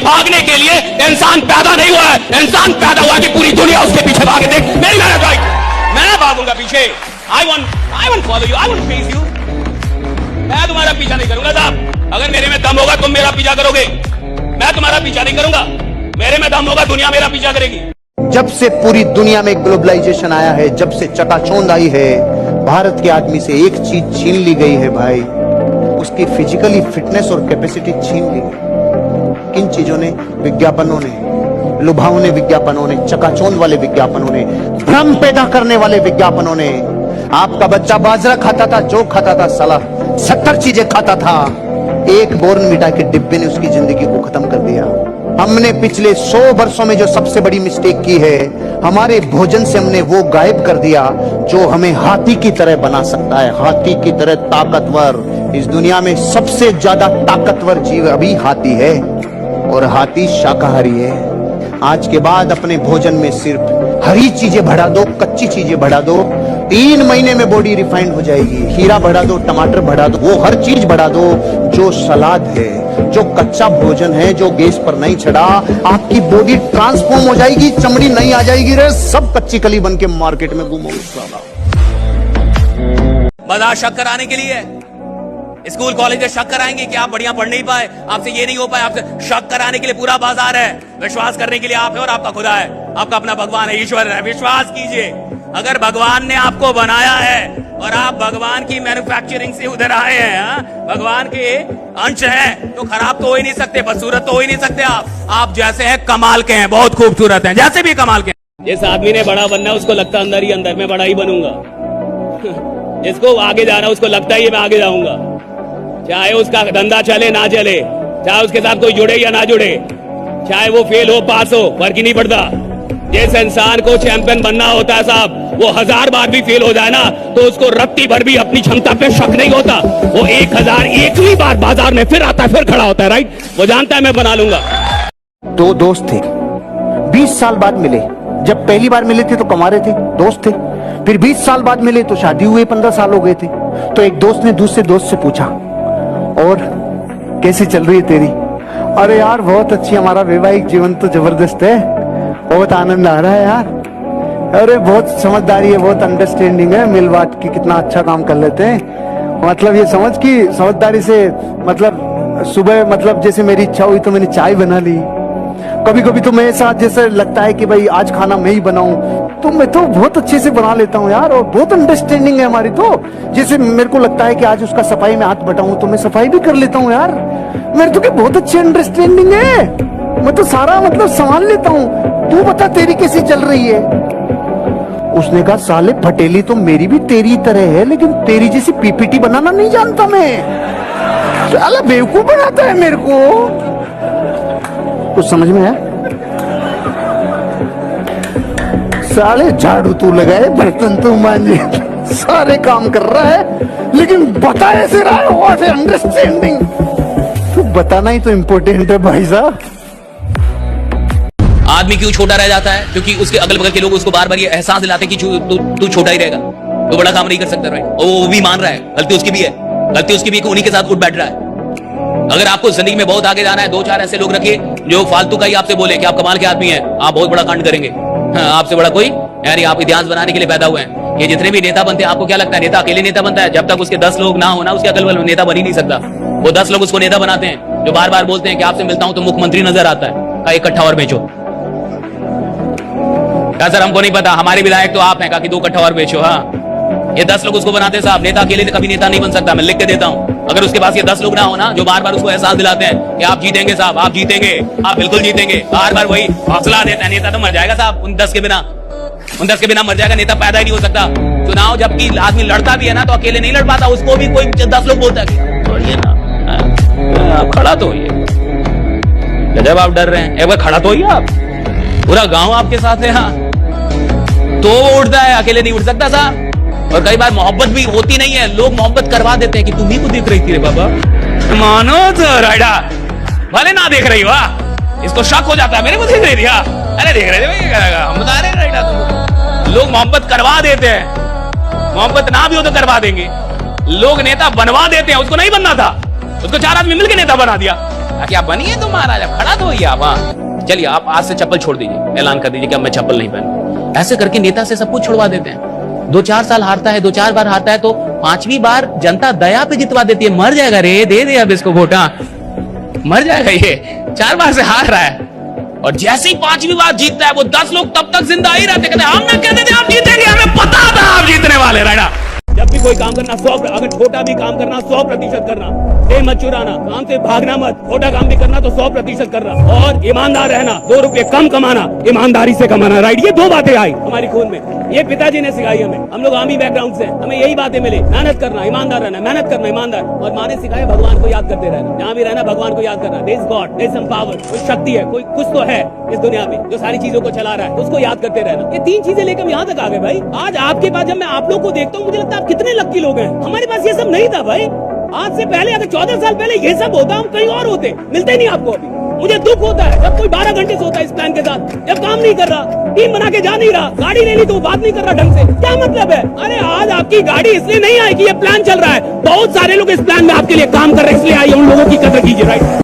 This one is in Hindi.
भागने के लिए इंसान पैदा नहीं हुआ है, इंसान पैदा हुआ कि पूरी दुनिया उसके पीछे भागे। देख मेरी मेहनत भाई, मैं भागूंगा पीछे। I want follow you, I want face you. मैं तुम्हारा पीछा नहीं करूंगा साहब। अगर मेरे में दम होगा तुम मेरा पीछा करोगे, मैं तुम्हारा पीछा नहीं करूंगा। मेरे में दम होगा दुनिया मेरा पीछा करेगी। जब से पूरी दुनिया में ग्लोबलाइजेशन आया है, जब से चकाचौंध आई है, भारत के आदमी से एक चीज छीन ली गई है भाई, उसकी फिजिकली फिटनेस और कैपेसिटी छीन ली गई। किन चीजों ने? विज्ञापनों ने, लुभावने विज्ञापनों ने, चकाचौंध वाले विज्ञापनों ने, भ्रम पैदा करने वाले विज्ञापनों ने। आपका बच्चा बाजरा खाता था, जो खाता था, साला 70 चीजें खाता था। एक बॉर्नविटा के डिब्बे ने उसकी जिंदगी को खत्म कर दिया। हमने पिछले 100 वर्षों में जो सबसे बड़ी मिस्टेक की है, हमारे भोजन से हमने वो गायब कर दिया जो हमें हाथी की तरह बना सकता है, हाथी की तरह ताकतवर। इस दुनिया में सबसे ज्यादा ताकतवर जीव अभी हाथी है, और हाथी शाकाहारी है। आज के बाद अपने भोजन में सिर्फ हरी चीजें बढ़ा दो, कच्ची चीजें बढ़ा दो, 3 महीने में बॉडी रिफाइंड हो जाएगी। खीरा बढ़ा दो, टमाटर बढ़ा दो, वो हर चीज बढ़ा दो जो सलाद है, जो कच्चा भोजन है, जो गैस पर नहीं चढ़ा। आपकी बॉडी ट्रांसफॉर्म हो जाएगी, चमड़ी नहीं आ जाएगी रे, सब कच्ची कली बन के मार्केट में घूमो। बाजार शक कराने के लिए, स्कूल कॉलेज में शक कराएंगे कि आप बढ़िया पढ़ नहीं पाए, आपसे ये नहीं हो पाए, आपसे शक कराने के लिए पूरा बाजार है। विश्वास करने के लिए आप है और आपका खुदा है, आपका अपना भगवान है, ईश्वर है। विश्वास कीजिए, अगर भगवान ने आपको बनाया है और आप भगवान की मैन्युफैक्चरिंग से उधर आए हैं, भगवान के अंश हैं, तो खराब तो हो ही नहीं सकते, बदसूरत तो हो ही नहीं सकते। आप जैसे हैं कमाल के हैं, बहुत खूबसूरत हैं, जैसे भी कमाल के हैं। जिस आदमी ने बड़ा बनना है उसको लगता अंदर ही अंदर मैं बड़ा ही बनूंगा। जिसको आगे जाना उसको लगता ही मैं आगे जाऊंगा, चाहे उसका धंधा चले ना चले, चाहे उसके साथ कोई जुड़े या ना जुड़े, चाहे वो फेल हो पास हो, फर्क ही नहीं पड़ता। जिस इंसान को चैंपियन बनना होता है साहब, वो 1000 बार भी फेल हो जाए ना तो उसको रत्ती भर भी अपनी क्षमता पे शक नहीं होता। वो 1001वीं बार बाजार में फिर आता है, फिर खड़ा होता है, राइट? वो जानता है मैं बना लूंगा। 2 दोस्त थे, 20 साल बाद मिले। जब पहली बार मिले थे तो कमा रहे थे, दोस्त थे। फिर 20 साल बाद मिले तो शादी हुए, 15 साल हो गए थे। तो एक दोस्त ने दूसरे दोस्त से पूछा, और कैसी चल रही है तेरी? अरे यार बहुत अच्छी, हमारा वैवाहिक जीवन तो जबरदस्त है, बहुत आनंद आ रहा है यार। अरे बहुत समझदारी है, बहुत अंडरस्टैंडिंग है, मिल बांट के कितना अच्छा काम कर लेते हैं। मतलब ये समझ की समझदारी से, मतलब सुबह मतलब जैसे मेरी इच्छा हुई तो मैंने चाय बना ली। कभी कभी तो मेरे साथ जैसे लगता है कि भाई आज खाना मैं ही बनाऊं, तो मैं तो बहुत अच्छे से बना लेता हूँ यार, और बहुत अंडरस्टैंडिंग है हमारी। तो जैसे मेरे को लगता है कि आज उसका सफाई में हाथ बटाऊं तो मैं सफाई भी कर लेता हूँ यार। मेरे तो क्या बहुत अच्छी अंडरस्टैंडिंग है, मैं तो सारा मतलब संभाल लेता हूँ। तू बता तेरी कैसी चल रही है? उसने कहा साले फटेली तो मेरी भी तेरी तरह है, लेकिन तेरी जैसी पीपीटी बनाना नहीं जानता मैं। साला बेवकूफ बनाता है मेरे को। कुछ समझ में है? साले झाड़ू तू लगाए, बर्तन तू मांजे, सारे काम कर रहा है, लेकिन बता ऐसे रहा है, व्हाट इज अंडरस्टैंडिंग। तू बताना ही तो इम्पोर्टेंट है भाई साहब। आदमी क्यों छोटा रह जाता है? क्योंकि उसके अगल बगल के लोग उसको बार बार ये एहसास दिलाते हैं कि तू छोटा ही रहेगा, तो बड़ा काम नहीं कर सकता, राइट? और वो भी मान रहा है, गलती उसकी भी है, गलती उसकी भी उन्हीं के साथ उठ बैठ रहा है। अगर आपको जिंदगी में बहुत आगे जाना है, 2-4 ऐसे लोग रखिए जो फालतू का ही आपसे बोले कि आप कमाल के आदमी हैं, आप बहुत बड़ा कांड करेंगे। हाँ, आपसे बड़ा कोई यार, आप इतिहास बनाने के लिए पैदा हुए हैं। ये जितने भी नेता बनते हैं, आपको क्या लगता है नेता अकेले नेता बनता है? जब तक उसके 10 लोग ना हो ना, उसके अगल बगल नेता बन ही नहीं सकता। वो 10 लोग उसको नेता बनाते हैं, जो बार बार बोलते हैं कि आपसे मिलता हूं तो मुख्यमंत्री नजर आता है। इकट्ठा और बेचो। क्या सर हमको नहीं पता, हमारे विधायक तो आप हैं, कहा कि 2 कट्ठा और बेचो। हाँ, ये 10 लोग उसको बनाते हैं साहब। नेता अकेले कभी नेता नहीं बन सकता, मैं लिख के देता हूं। अगर उसके पास ये 10 लोग ना हो ना, जो बार बार उसको एहसास दिलाते हैं कि आप जीतेंगे साहब, आप जीतेंगे, आप बिल्कुल जीतेंगे, बार बार वही हौसला देता है, नेता तो मर जाएगा साहब। उन 10 के बिना मर जाएगा, नेता पैदा ही नहीं हो सकता। चुनाव जबकि आदमी लड़ता भी है ना, तो अकेले नहीं लड़ पाता, उसको भी कोई 10 लोग बोलता है कि ना आप खड़ा तो होइए, जब आप डर रहे हैं एक बार खड़ा तो होइए, आप पूरा गांव आपके साथ है, हाँ तो वो उठता है, अकेले नहीं उठ सकता साहब। और कई बार मोहब्बत भी होती नहीं है, लोग मोहब्बत करवा देते हैं कि तुम ही को देख रही थी रे बाबा, मानो तो राइडा भले ना देख रही हो, इसको शक हो जाता है मेरे को देख रही थी। अरे देख रहे थे भाई, क्या करेगा, हम बता रहे हैं राइडा तुमको। लोग मोहब्बत करवा देते हैं, मोहब्बत ना भी हो तो करवा देंगे। लोग नेता बनवा देते हैं, उसको नहीं बनना था, उसको 4 आदमी मिलकर नेता बना दिया। क्या बनिए तुम महाराज, खड़ा तो होइए आप। हाँ चलिए, आप आज से चप्पल छोड़ दीजिए, ऐलान कर दीजिए कि अब मैं चप्पल नहीं पहनूं। ऐसे करके नेता से सब कुछ छुड़वा देते हैं। 2-4 साल हारता है, 2-4 बार हारता है, तो 5वीं बार जनता दया पे जितवा देती है। मर जाएगा रे, दे दे अब इसको वोट, मर जाएगा ये, 4 बार से हार रहा है। और जैसे ही 5वीं बार जीतता है, वो 10 लोग तब तक जिंदा ही रहते, कहते हम ना कहते थे आप जीतेंगे, हमें पता था आप जीतने वाले। राइडा, जब भी कोई काम करना 100, अगर छोटा भी काम करना 100% करना, दे मत चुराना, काम से भागना मत, छोटा काम भी करना तो 100% करना, और ईमानदार रहना, 2 रुपए कम कमाना, ईमानदारी से कमाना। राइट, ये 2 बातें आई हमारी खून में, ये पिताजी ने सिखाई हमें। हम लोग आर्मी बैकग्राउंड से, हमें यही बातें मिली, मेहनत करना, ईमानदार रहना, मेहनत करना, ईमानदार। और माँ ने सिखाया भगवान को याद करते रहना, जहाँ भी रहना भगवान को याद करना। There is God, there is some power, कोई शक्ति है, कोई कुछ तो है इस दुनिया में जो सारी चीजों को चला रहा है, उसको याद करते रहना। ये 3 चीजें लेकर हम यहाँ तक आ गए भाई। आज आपके पास जब मैं आप लोग को देखता हूँ, मुझे लगता है आप कितने लक्की लोग हैं। हमारे पास ये सब नहीं था भाई। आज से पहले, अगर 14 साल पहले ये सब होता, हम कहीं और होते, मिलते नहीं आपको अभी। मुझे दुख होता है जब कोई 12 घंटे सोता है इस प्लान के साथ, जब काम नहीं कर रहा, टीम बना के जा नहीं रहा, गाड़ी ले ली तो बात नहीं कर रहा ढंग से। क्या मतलब है? अरे आज आपकी गाड़ी इसलिए नहीं आई कि ये प्लान चल रहा है, बहुत सारे लोग इस प्लान में आपके लिए काम कर रहे हैं, इसलिए आई। उन लोगों की कदर कीजिए। राइट।